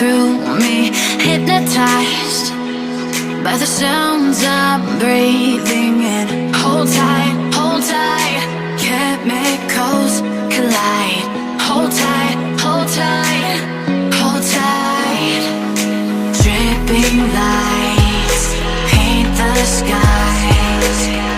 through me, hypnotized by the sounds I'm breathing in. Hold tight, hold tight, chemicals collide. Hold tight, hold tight, hold tight. Dripping lights paint the skies.